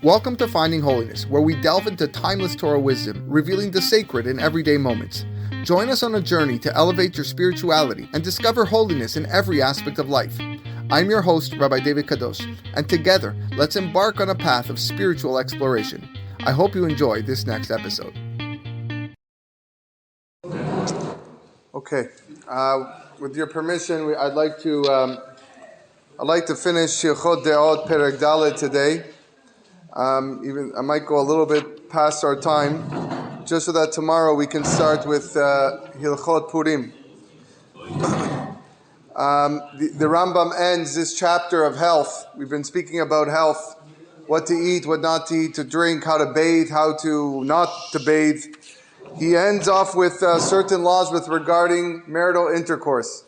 Welcome to Finding Holiness, where we delve into timeless Torah wisdom, revealing the sacred in everyday moments. Join us on a journey to elevate your spirituality and discover holiness in every aspect of life. I'm your host, Rabbi David Kadosh, and together, let's embark on a path of spiritual exploration. I hope you enjoy this next episode. Okay, with your permission, I'd like to finish Hilchot Deot Perek Dalet today. Even I might go a little bit past our time, just so that tomorrow we can start with Hilchot Purim. The Rambam ends this chapter of health. We've been speaking about health, what to eat, what not to eat, to drink, how to bathe, how to not to bathe. He ends off with certain laws regarding marital intercourse.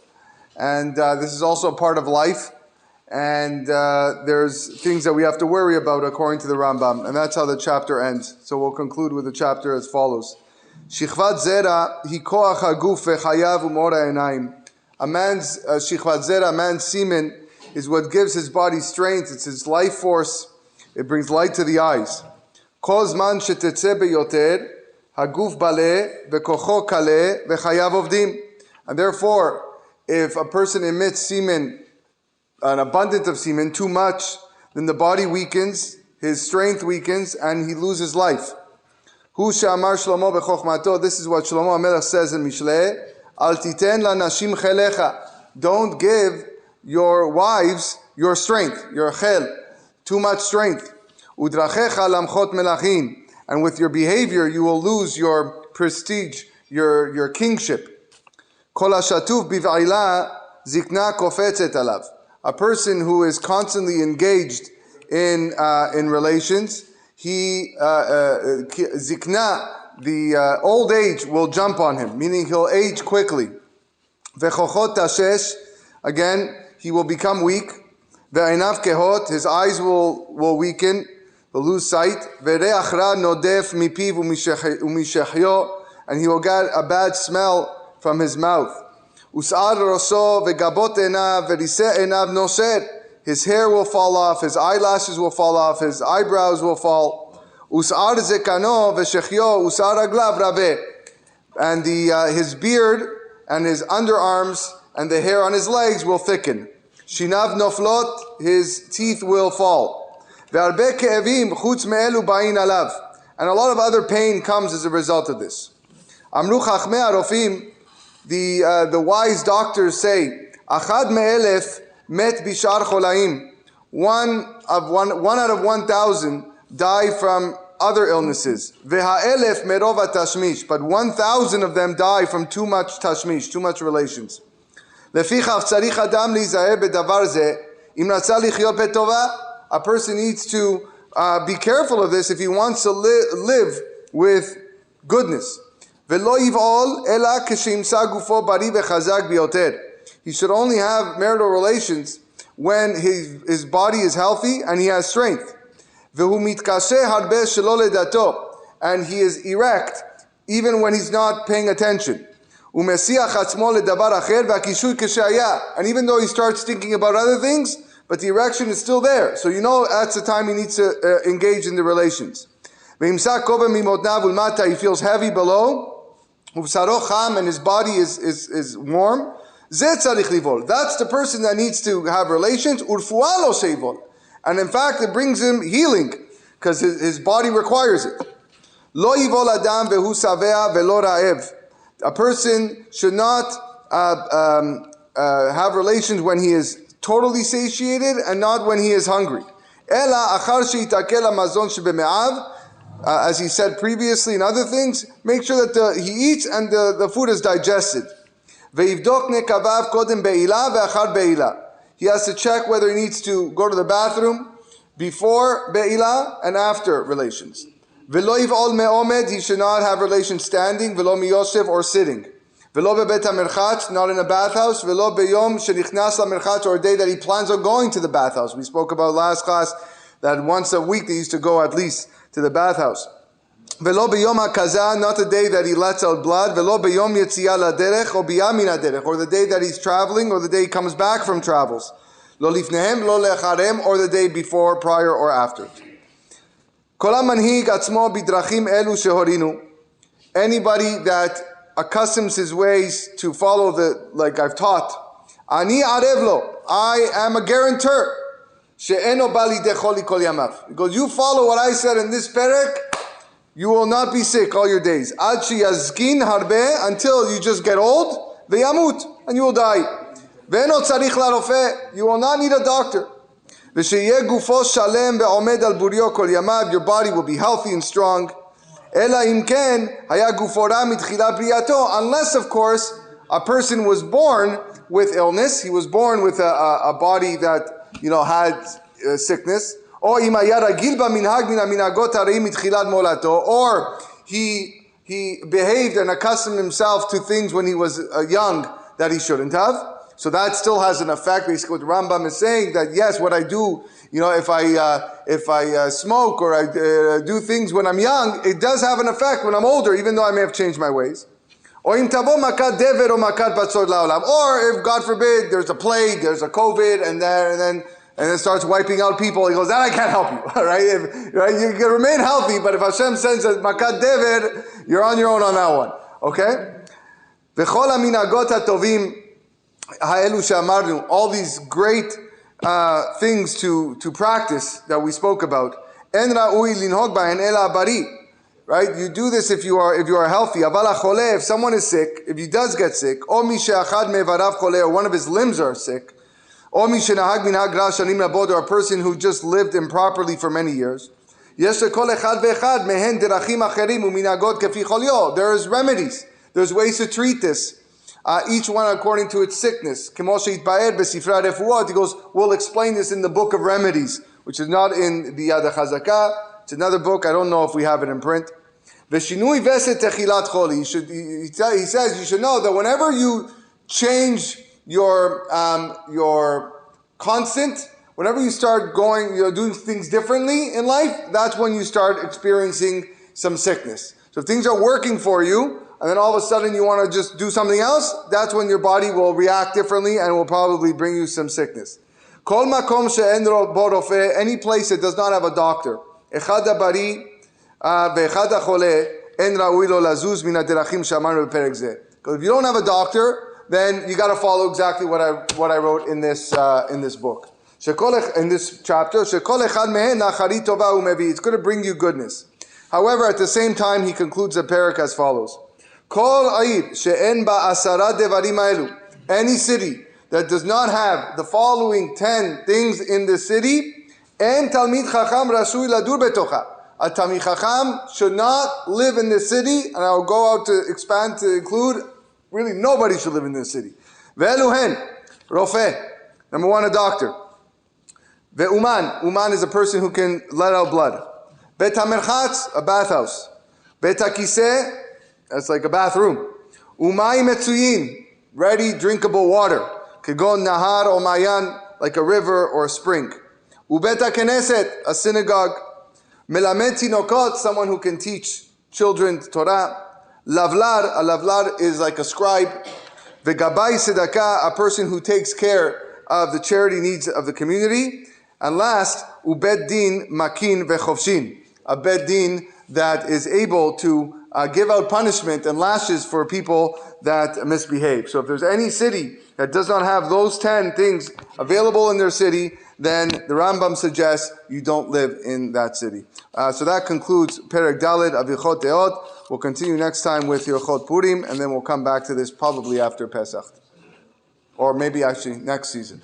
And this is also a part of life. And there's things that we have to worry about according to the Rambam. And that's how the chapter ends. So we'll conclude with the chapter as follows. Shichvat zera hi koach haguf vechayav umora einayim. A man's shichvat zera, a man's semen, is what gives his body strength. It's his life force. It brings light to the eyes. Kol zman shetetzeh beyoter haguf baleh vekocho kaleh vechayav ovdim. And therefore, if a person emits semen, an abundance of semen, too much, then the body weakens, his strength weakens, and he loses life. Hu she'amar Shlomo b'chokhmato. This is what Shlomo HaMelech says in Mishlei. Al titen lanashim chelecha. Don't give your wives your strength, your chel, too much strength. Udrachecha lamchot melachin. And with your behavior, you will lose your prestige, your kingship. Kol hashatuf biv'ila zikna kofetzet alav. A person who is constantly engaged in relations, zikna, the old age will jump on him, meaning he'll age quickly. Vechochot tashesh, again, he will become weak. Ve'einav kehot, his eyes will weaken, will lose sight. Ve'reach ra nodef mipiv umishechyo, and he will get a bad smell from his mouth. Us'ar roso ve'gabot enav ve'riseh enav nosher. His hair will fall off, his eyelashes will fall off, his eyebrows will fall. Us'ar zekano ve'shechyo us'ar aglav raveh. And his beard and his underarms and the hair on his legs will thicken. Shinav noflot, his teeth will fall. Ve'arbe ke'evim chutz me'elu ba'in alav. And a lot of other pain comes as a result of this. Amru chachmei arofim. The wise doctors say, Achad me'elef met bishar cholaim. One out of 1,000 die from other illnesses. Ve'ha'elef merov tashmish. But 1,000 of them die from too much tashmish, too much relations. Lefichach tzarich adam lizaher bedavar zeh im ratza lichyot betova. A person needs to be careful of this if he wants to live with goodness. He should only have marital relations when his body is healthy and he has strength. And he is erect even when he's not paying attention. And even though he starts thinking about other things, but the erection is still there. So you know that's the time he needs to engage in the relations. He feels heavy below. And his body is warm. That's the person that needs to have relations. And in fact, it brings him healing because his body requires it. A person should not have relations when he is totally satiated and not when he is hungry. As he said previously in other things, make sure that he eats and the food is digested. He has to check whether he needs to go to the bathroom before be'ilah and after relations. He should not have relations standing, or sitting. Not in a bathhouse, or a day that he plans on going to the bathhouse. We spoke about last class that once a week they used to go at least to the bathhouse. Velo b'yom hakaza, not the day that he lets out blood. Velo b'yom yetziyah laderech or biyamin haderech, or the day that he's traveling, or the day he comes back from travels. Lo lifnehem, lo lecharem, or the day before, prior, or after. Anybody that accustoms his ways to follow like I've taught, Ani arevlo, I am a guarantor. She'eno bali decholi kol yamav. Because you follow what I said in this perek, you will not be sick all your days. Ad sheyazkin harbe, until you just get old, v'yamut, and you will die. Ve'eno tzarich larofe, you will not need a doctor. V'sheyeh gufo shalem ve'omed al burio kol yamav, your body will be healthy and strong. Ela imken haya gufora mitchila briyato, unless of course a person was born with illness, he was born with a body that had sickness, or he behaved and accustomed himself to things when he was young that he shouldn't have. So that still has an effect. Basically, what the Rambam is saying, that yes, what I do, if I smoke or I do things when I'm young, it does have an effect when I'm older, even though I may have changed my ways. Or if, God forbid, there's a plague, there's a COVID, and then it starts wiping out people, he goes, then I can't help you, right? You can remain healthy, but if Hashem sends a makat dever, you're on your own on that one, okay? All these great things to practice that we spoke about. Right? You do this if you are healthy. If someone is sick, if he does get sick, or one of his limbs are sick, or a person who just lived improperly for many years, there is remedies. There's ways to treat this. Each one according to its sickness. He goes, we'll explain this in the book of remedies, which is not in the Yad HaChazakah. It's another book. I don't know if we have it in print. He says you should know that whenever you change your constant, whenever you start doing things differently in life, that's when you start experiencing some sickness. So if things are working for you, and then all of a sudden you want to just do something else, that's when your body will react differently and will probably bring you some sickness. Any place that does not have a doctor, because if you don't have a doctor, then you got to follow exactly what I wrote in this book. In this chapter, it's going to bring you goodness. However, at the same time, he concludes the parak as follows: any city that does not have the following 10 things in the city, a Talmid Chacham should not live in this city, and I will go out to expand to include, really nobody should live in this city. Ve'eluhen, Rofeh, number one, a doctor. Ve'uman is a person who can let out blood. Bet HaMerchatz, a bathhouse. Bet HaKiseh, that's like a bathroom. Umayim Metzuyin, ready, drinkable water. Kegon Nahar or Mayan, like a river or a spring. Ubet HaKnesset, a synagogue. Melamed Tinokot, someone who can teach children Torah. Lavlar, a lavlar is like a scribe. Vegabai Sedakah, a person who takes care of the charity needs of the community. And last, Ubed Din Makin Vechovshin, a Bed Din that is able to give out punishment and lashes for people that misbehave. So if there's any city that does not have those 10 things available in their city, then the Rambam suggests you don't live in that city. So that concludes Perek Dalet of Hilchot Deot. We'll continue next time with Hilchot Purim, and then we'll come back to this probably after Pesach. Or maybe actually next season.